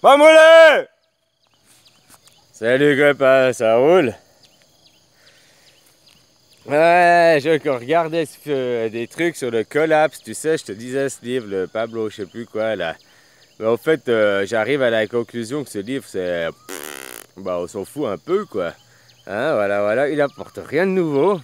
Mamoulé! Salut copain, ça roule? Ouais, je regardais des trucs sur le collapse, tu sais, je te disais ce livre, le Pablo, je sais plus quoi là. Mais en fait, j'arrive à la conclusion que ce livre, c'est... Bah, on s'en fout un peu quoi. Hein, voilà, il apporte rien de nouveau.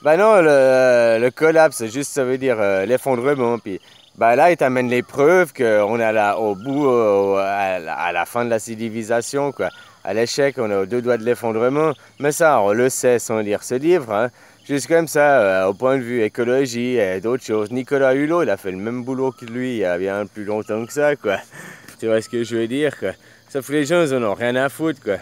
Bah non, le collapse, juste ça veut dire l'effondrement. Puis bah là, il t'amène les preuves qu'on est là au bout, à la fin de la civilisation, quoi. À l'échec, on est aux deux doigts de l'effondrement. Mais ça, on le sait sans lire ce livre. Hein. Juste comme ça, au point de vue écologie et d'autres choses. Nicolas Hulot, il a fait le même boulot que lui il y a bien plus longtemps que ça, quoi. Tu vois ce que je veux dire, quoi. Sauf que les gens, ils en ont rien à foutre, quoi.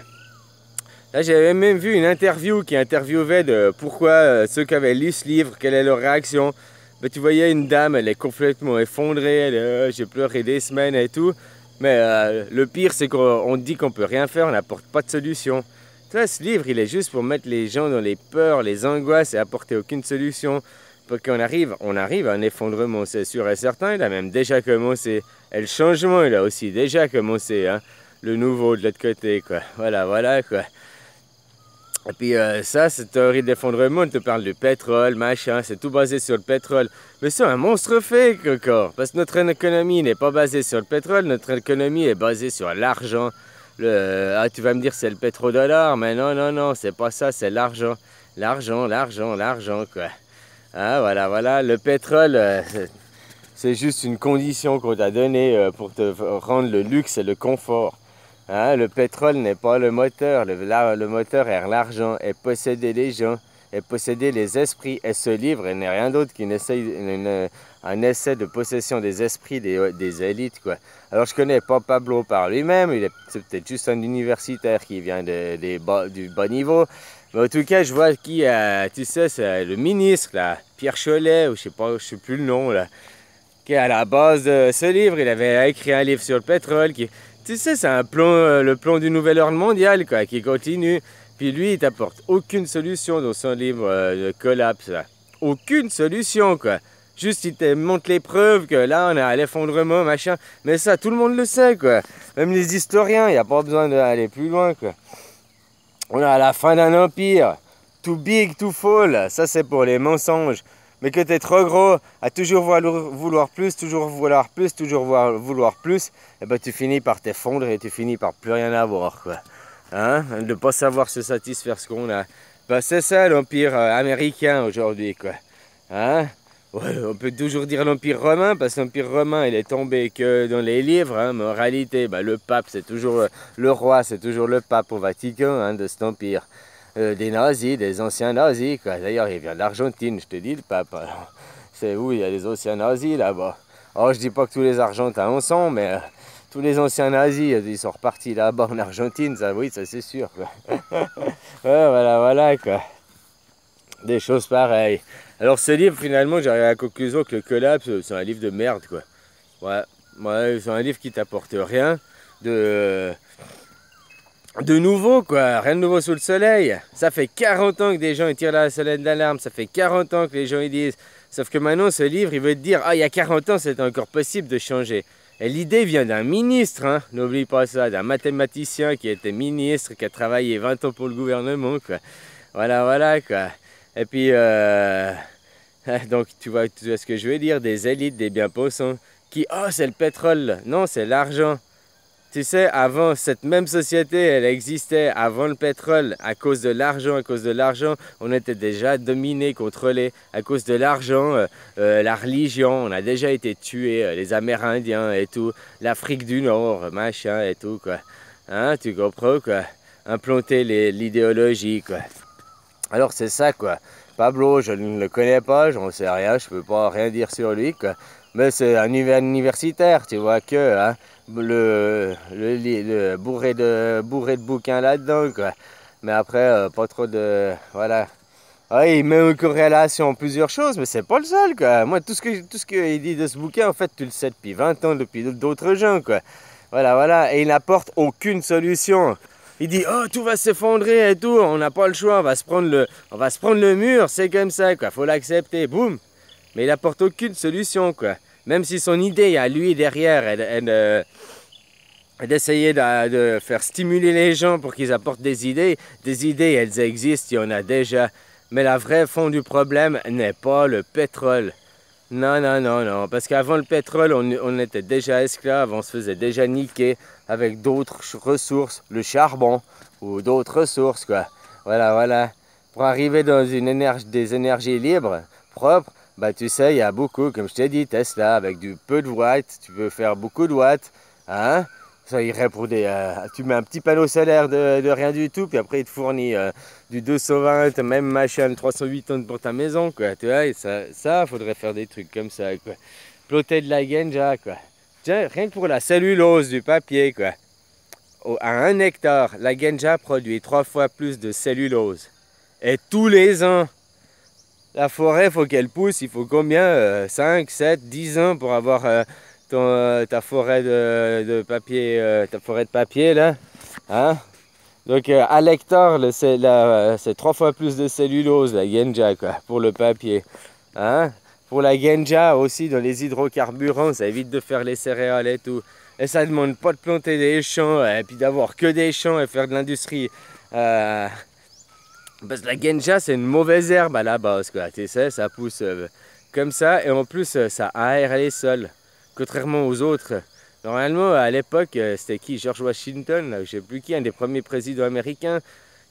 Là, j'avais même vu une interview qui interviewait de pourquoi ceux qui avaient lu ce livre, quelle est leur réaction. Ben, tu voyais une dame, elle est complètement effondrée, j'ai pleuré des semaines et tout. Mais le pire, c'est qu'on dit qu'on peut rien faire, on n'apporte pas de solution. Tu vois, ce livre, il est juste pour mettre les gens dans les peurs, les angoisses et apporter aucune solution. Pour qu'on arrive à un effondrement, c'est sûr et certain, il a même déjà commencé. Et le changement, il a aussi déjà commencé, hein. Le nouveau de l'autre côté, quoi. Voilà, quoi. Et puis ça, cette théorie d'effondrement, on te parle du pétrole, machin, c'est tout basé sur le pétrole. Mais c'est un monstre fake encore, parce que notre économie n'est pas basée sur le pétrole, notre économie est basée sur l'argent. Ah, tu vas me dire c'est le pétrodollar, mais non, c'est pas ça, c'est l'argent. L'argent, quoi. Ah, voilà, le pétrole, c'est juste une condition qu'on t'a donnée pour te rendre le luxe et le confort. Hein, le pétrole n'est pas le moteur, le moteur est l'argent, est posséder les gens, est posséder les esprits. Et ce livre n'est rien d'autre qu'un un essai de possession des esprits des élites, quoi. Alors je connais pas Pablo par lui-même, c'est peut-être juste un universitaire qui vient du bas niveau. Mais en tout cas, je vois qui, tu sais, c'est le ministre, là, Pierre Chollet, ou je sais plus le nom, là, qui est à la base de ce livre. Il avait écrit un livre sur le pétrole qui... Tu sais, c'est un plan, le plan du nouvel ordre mondial, quoi, qui continue. Puis lui, il t'apporte aucune solution dans son livre de collapse, là. Aucune solution, quoi. Juste, il te montre les preuves que là, on est à l'effondrement, machin. Mais ça, tout le monde le sait, quoi. Même les historiens, il n'y a pas besoin d'aller plus loin, quoi. On est à la fin d'un empire. Too big, too full. Ça, c'est pour les mensonges. Mais que tu es trop gros, à toujours vouloir plus, toujours vouloir plus, et ben tu finis par t'effondrer et tu finis par plus rien avoir, quoi. Hein? De ne pas savoir se satisfaire ce qu'on a. Ben, c'est ça l'empire américain aujourd'hui, quoi. Hein? Ouais, on peut toujours dire l'empire romain, parce que l'empire romain, il est tombé que dans les livres, hein, mais en réalité, ben, le pape, c'est toujours le roi, c'est toujours le pape au Vatican, hein, de cet empire. Des nazis, des anciens nazis, quoi. D'ailleurs, il vient d'Argentine, je te dis, le pape. C'est où il y a des anciens nazis là-bas. Alors, je dis pas que tous les Argentins en sont, mais tous les anciens nazis, ils sont repartis là-bas en Argentine, ça, oui, ça c'est sûr, quoi. Ouais, voilà, quoi. Des choses pareilles. Alors, ce livre, finalement, j'arrive à la conclusion que le collapse, c'est un livre de merde, quoi. Ouais, c'est un livre qui t'apporte rien de nouveau, quoi, rien de nouveau sous le soleil. Ça fait 40 ans que des gens ils tirent la sonnette d'alarme, ça fait 40 ans que les gens ils disent. Sauf que maintenant, ce livre, il veut te dire, ah, il y a 40 ans, c'était encore possible de changer. Et l'idée vient d'un ministre, hein, n'oublie pas ça, d'un mathématicien qui était ministre, qui a travaillé 20 ans pour le gouvernement, quoi. Voilà, quoi. Et puis, donc, tu vois ce que je veux dire, des élites, des bien-pensants, qui, oh, c'est le pétrole. Non, c'est l'argent. Tu sais, avant, cette même société, elle existait avant le pétrole. À cause de l'argent, on était déjà dominé, contrôlé. À cause de l'argent, la religion, on a déjà été tués, les Amérindiens et tout. L'Afrique du Nord, machin et tout, quoi. Hein, tu comprends, quoi. Implanter l'idéologie, quoi. Alors, c'est ça, quoi. Pablo, je ne le connais pas, j'en sais rien, je peux pas rien dire sur lui, quoi. Mais c'est un universitaire, tu vois que, hein, bourré de bouquins là-dedans, quoi. Mais après, pas trop de... Voilà. Ah, il met en corrélation plusieurs choses, mais c'est pas le seul, quoi. Moi, tout ce qu'il dit de ce bouquin, en fait, tu le sais depuis 20 ans, depuis d'autres gens, quoi. Voilà. Et il n'apporte aucune solution. Il dit, oh, tout va s'effondrer et tout, on n'a pas le choix, on va se prendre le mur, c'est comme ça, quoi. Faut l'accepter, boum. Mais il n'apporte aucune solution, quoi. Même si son idée à lui derrière, d'essayer de faire stimuler les gens pour qu'ils apportent des idées, elles existent, il y en a déjà. Mais la vraie fond du problème n'est pas le pétrole. Non, non, non, non, parce qu'avant le pétrole, on était déjà esclaves, on se faisait déjà niquer avec d'autres ressources, le charbon ou d'autres ressources, quoi. Voilà, voilà. Pour arriver dans des énergies libres, propres, bah tu sais, il y a beaucoup, comme je t'ai dit, Tesla, avec du peu de watts, tu peux faire beaucoup de watts, hein. Ça irait pour des... tu mets un petit panneau solaire de rien du tout, puis après il te fournit du 220, même machin, 308 tonnes pour ta maison, quoi. Tu vois, et ça, faudrait faire des trucs comme ça, quoi. Ploter de la ganja, quoi. Tiens, rien que pour la cellulose du papier, quoi. À 1 hectare, la ganja produit 3 fois plus de cellulose. Et tous les ans, la forêt, il faut qu'elle pousse, il faut combien 5, 7, 10 ans pour avoir ta forêt de papier, ta forêt de papier, là. Hein? Donc à l'hectare, c'est 3 fois plus de cellulose, la ganja, quoi, pour le papier. Hein? Pour la ganja aussi, dans les hydrocarburants, ça évite de faire les céréales et tout. Et ça ne demande pas de planter des champs, et puis d'avoir que des champs et faire de l'industrie. Parce que la ganja, c'est une mauvaise herbe à la base, quoi. Tu sais, ça pousse comme ça, et en plus, ça aère les sols, contrairement aux autres. Normalement, à l'époque, c'était qui? George Washington, là, je sais plus qui, un des premiers présidents américains,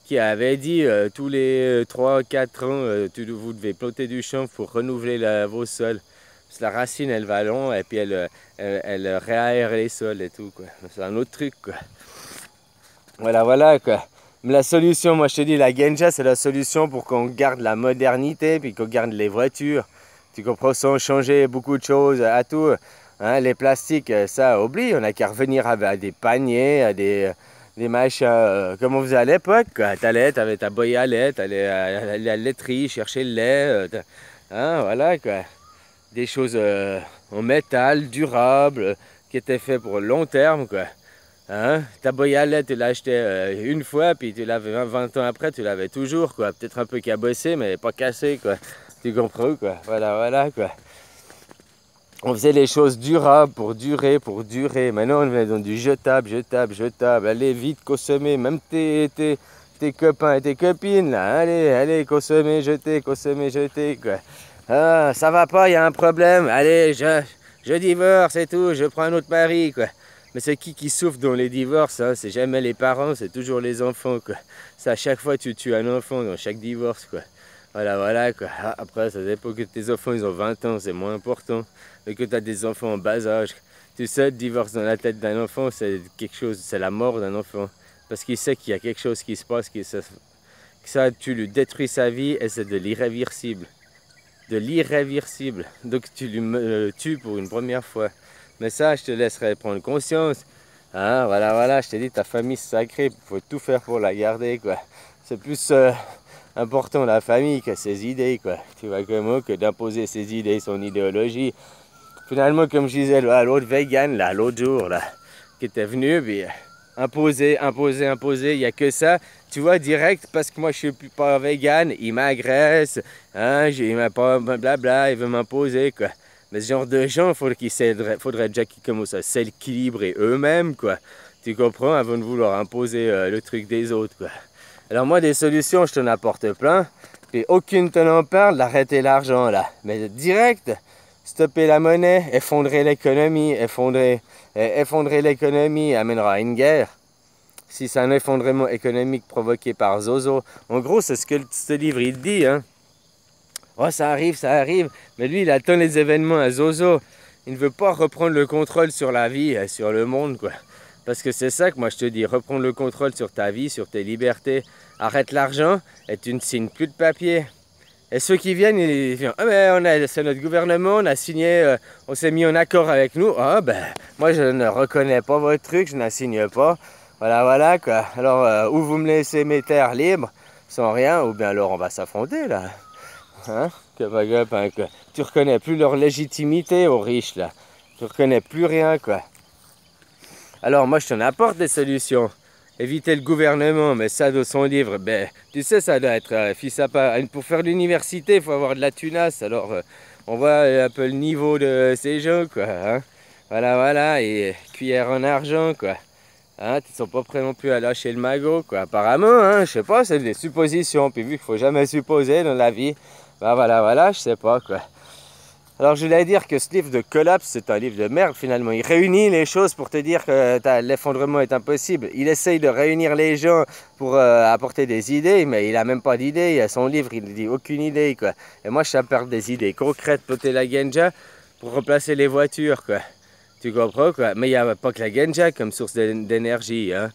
qui avait dit tous les 3-4 ans, vous devez planter du champ pour renouveler vos sols. Parce que la racine, elle va long, et puis elle réaère les sols et tout, quoi. C'est un autre truc, quoi. Voilà, voilà, quoi. Mais la solution, moi je te dis, la ganja, c'est la solution pour qu'on garde la modernité, puis qu'on garde les voitures. Tu comprends, sans changer beaucoup de choses, à tout. Hein, les plastiques, ça, oublie, on n'a qu'à revenir à des paniers, à des machins, comme on faisait à l'époque. T'allais, t'avais ta boîte à lait, t'allais à la laiterie, chercher le lait. Hein, voilà, quoi. Des choses en métal, durables, qui étaient faites pour le long terme, quoi. Hein? Ta boîte à lait, tu l'as acheté une fois, puis tu l'avais 20 ans après, tu l'avais toujours, quoi. Peut-être un peu cabossé, mais pas cassé, quoi. Tu comprends, quoi. Voilà, voilà, quoi. On faisait les choses durables pour durer, pour durer. Maintenant, on est dans du jetable, jetable, jetable. Allez, vite, consommer. Même tes copains et tes copines, là. Allez, allez, consommer, jeter, quoi. Ah, ça va pas, il y a un problème. Allez, je divorce et tout, je prends un autre mari, quoi. Mais c'est qui souffre dans les divorces, hein? C'est jamais les parents, c'est toujours les enfants, quoi. C'est à chaque fois tu tues un enfant dans chaque divorce, quoi. Voilà, voilà, quoi. Ah, après, ça dépend que tes enfants, ils ont 20 ans, c'est moins important. Mais que tu as des enfants en bas âge. Tu sais, le divorce dans la tête d'un enfant, c'est quelque chose, c'est la mort d'un enfant. Parce qu'il sait qu'il y a quelque chose qui se passe, que ça, tu lui détruis sa vie et c'est de l'irréversible. De l'irréversible. Donc tu lui tues pour une première fois. Mais ça, je te laisserai prendre conscience. Hein, voilà, voilà, je t'ai dit, ta famille c'est sacrée, il faut tout faire pour la garder, quoi. C'est plus important la famille que ses idées, quoi. Tu vois comment que d'imposer ses idées, son idéologie. Finalement, comme je disais à l'autre vegan, là, l'autre jour, là, qui était venu, puis imposer, imposer, imposer, il n'y a que ça. Tu vois, direct, parce que moi je suis pas vegan, il m'agresse, hein, il m'a pas blabla, il veut m'imposer, quoi. Mais ce genre de gens, faudrait déjà qu'ils commencent à s'équilibrer eux-mêmes, quoi. Tu comprends, avant de vouloir imposer le truc des autres, quoi. Alors moi, des solutions, je t'en apporte plein. Puis aucune t'en parle d'arrêter l'argent, là. Mais direct, stopper la monnaie, effondrer l'économie, effondrer l'économie amènera à une guerre. Si c'est un effondrement économique provoqué par Zozo. En gros, c'est ce que ce livre il dit, hein. Oh, ça arrive. Mais lui, il attend les événements à Zozo. Il ne veut pas reprendre le contrôle sur la vie et sur le monde, quoi. Parce que c'est ça que moi je te dis, reprendre le contrôle sur ta vie, sur tes libertés. Arrête l'argent et tu ne signes plus de papier. Et ceux qui viennent, ils disent, ah ben c'est notre gouvernement, on a signé, on s'est mis en accord avec nous. Ah ben, moi je ne reconnais pas votre truc, je n'assigne pas. Voilà, voilà, quoi. Alors, ou vous me laissez mes terres libres, sans rien, ou bien alors on va s'affronter, là. Hein? Que tu reconnais plus leur légitimité aux riches, là. Tu reconnais plus rien, quoi. Alors, moi, je t'en apporte des solutions. Éviter le gouvernement, mais ça, dans son livre, ben, tu sais, ça doit être fils à pas. Pour faire l'université, il faut avoir de la tunasse. Alors, on voit un peu le niveau de ces gens, quoi. Hein. Voilà, voilà, et cuillère en argent, quoi. Hein, ils sont pas prêts non plus à lâcher le magot, quoi. Apparemment, hein, je sais pas, c'est des suppositions. Puis vu qu'il faut jamais supposer dans la vie, bah voilà, voilà, je sais pas, quoi. Alors je voulais dire que ce livre de Collapse, c'est un livre de merde finalement. Il réunit les choses pour te dire que l'effondrement est impossible. Il essaye de réunir les gens pour apporter des idées, mais il a même pas d'idées. Il a son livre, il ne dit aucune idée, quoi. Et moi je t'apporte des idées concrètes pour la Genja pour remplacer les voitures, quoi. Tu comprends, quoi? Mais il n'y a pas que la Genja comme source d'énergie, hein.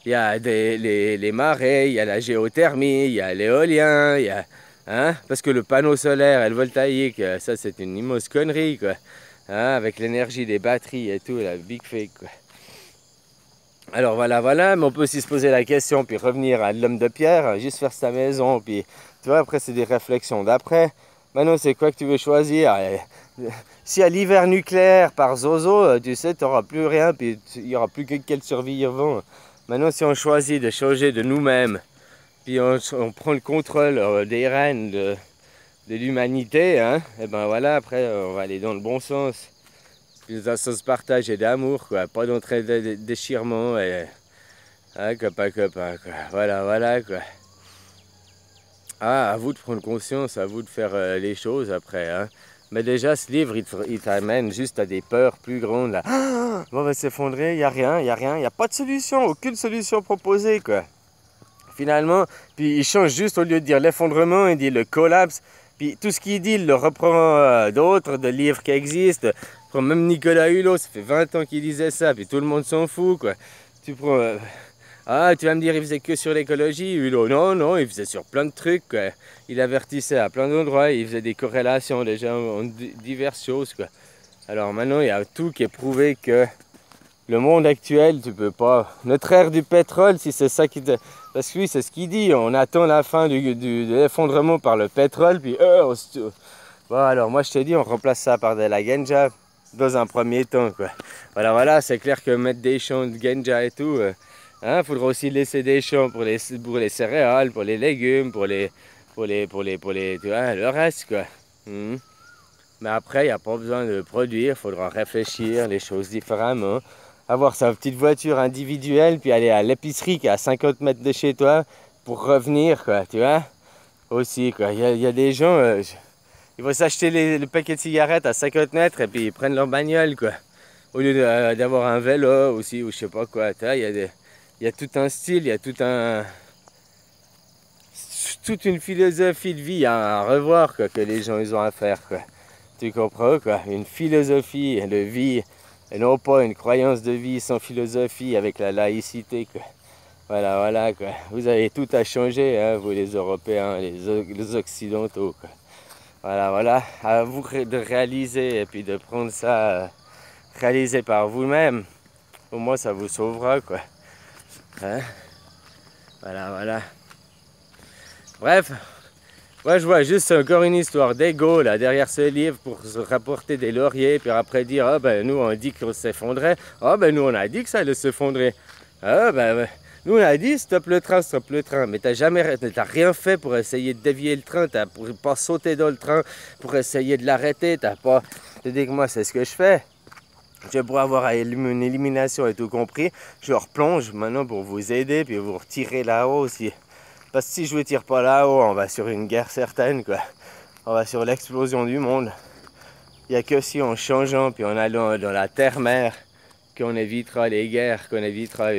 Il y a les marées, il y a la géothermie, il y a l'éolien, il y a... Hein? Parce que le panneau solaire et le voltaïque, ça c'est une immense connerie, quoi. Hein? Avec l'énergie des batteries et tout, la big fake, quoi. Alors voilà, voilà, mais on peut aussi se poser la question, puis revenir à l'homme de pierre, juste faire sa maison, puis tu vois, après c'est des réflexions d'après. Maintenant, c'est quoi que tu veux choisir? Si à l'hiver nucléaire par Zozo, tu sais, tu n'auras plus rien, puis il n'y aura plus que quel survivant. Maintenant, si on choisit de changer de nous-mêmes, puis on prend le contrôle des rênes de l'humanité, hein, et ben voilà, après on va aller dans le bon sens. Puis dans un sens partage et d'amour, quoi, pas d'entrée de déchirement, et hein, copain, copain, quoi. Voilà, voilà, quoi. Ah, à vous de prendre conscience, à vous de faire les choses après, hein. Mais déjà, ce livre, il t'amène juste à des peurs plus grandes, là. Ah, on va s'effondrer, il n'y a rien, il n'y a rien, il n'y a pas de solution, aucune solution proposée, quoi. Finalement, puis il change juste, au lieu de dire l'effondrement, il dit le collapse. Puis tout ce qu'il dit, il le reprend d'autres, de livres qui existent. Prends même Nicolas Hulot, ça fait 20 ans qu'il disait ça, puis tout le monde s'en fout, quoi. Tu prends... Ah, tu vas me dire, il faisait que sur l'écologie, Hulot. Non, non, il faisait sur plein de trucs, quoi. Il avertissait à plein d'endroits, il faisait des corrélations déjà en diverses choses, quoi. Alors maintenant, il y a tout qui est prouvé que le monde actuel, tu peux pas... Notre ère du pétrole, si c'est ça qui te... Parce que oui, c'est ce qu'il dit, on attend la fin de l'effondrement par le pétrole, puis bon, alors moi je t'ai dit, on remplace ça par de la Genja dans un premier temps, quoi. Voilà, voilà, c'est clair que mettre des champs de Genja et tout, hein, faudra aussi laisser des champs pour les céréales, pour les légumes, pour les tu vois, le reste, quoi. Mais après, il n'y a pas besoin de produire, il faudra réfléchir les choses différemment. Avoir sa petite voiture individuelle, puis aller à l'épicerie qui est à 50 mètres de chez toi pour revenir, quoi, tu vois. Aussi, quoi. Il y a des gens, ils vont s'acheter le paquet de cigarettes à 50 mètres et puis ils prennent leur bagnole, quoi. Au lieu d'avoir un vélo aussi, ou je sais pas quoi, tu vois. Il y a tout un style, il y a toute une philosophie de vie à revoir, quoi, que les gens ils ont à faire, quoi. Tu comprends, quoi? Une philosophie de vie, et non pas une croyance de vie sans philosophie avec la laïcité, quoi. Voilà, voilà, quoi. Vous avez tout à changer, hein, vous les Européens, les Occidentaux, quoi. Voilà, voilà. À vous de réaliser et puis de prendre ça réalisé par vous-même. Au moins, ça vous sauvera, quoi. Hein? Voilà, voilà. Bref. Ouais, je vois juste encore une histoire d'ego là derrière ce livre pour se rapporter des lauriers, puis après dire ah ben nous on dit qu'on s'effondrait, ah ben nous on a dit que ça allait s'effondrer, ah ben nous on a dit stop le train, mais t'as rien fait pour essayer de dévier le train, t'as pour pas sauter dans le train pour essayer de l'arrêter, t'as pas. Je te dis que moi c'est ce que je fais. Je pourrais avoir une élimination et tout compris, je replonge maintenant pour vous aider puis vous retirer là-haut aussi. Parce que si je ne tire pas là-haut, on va sur une guerre certaine, quoi. On va sur l'explosion du monde. Il n'y a que si en changeant, puis en allant dans la terre-mère, qu'on évitera les guerres, qu'on évitera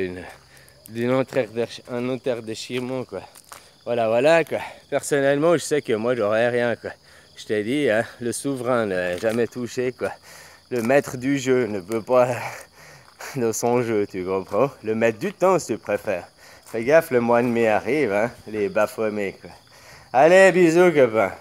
un interdéchirement, quoi. Voilà, voilà, quoi. Personnellement, je sais que moi, j'aurais rien, quoi. Je t'ai dit, hein, le souverain n'a jamais touché, quoi. Le maître du jeu ne peut pas dans son jeu, tu comprends? Le maître du temps, si tu préfères. Fais gaffe, le mois de mai arrive, hein, les Baphomet, quoi. Allez, bisous, copain.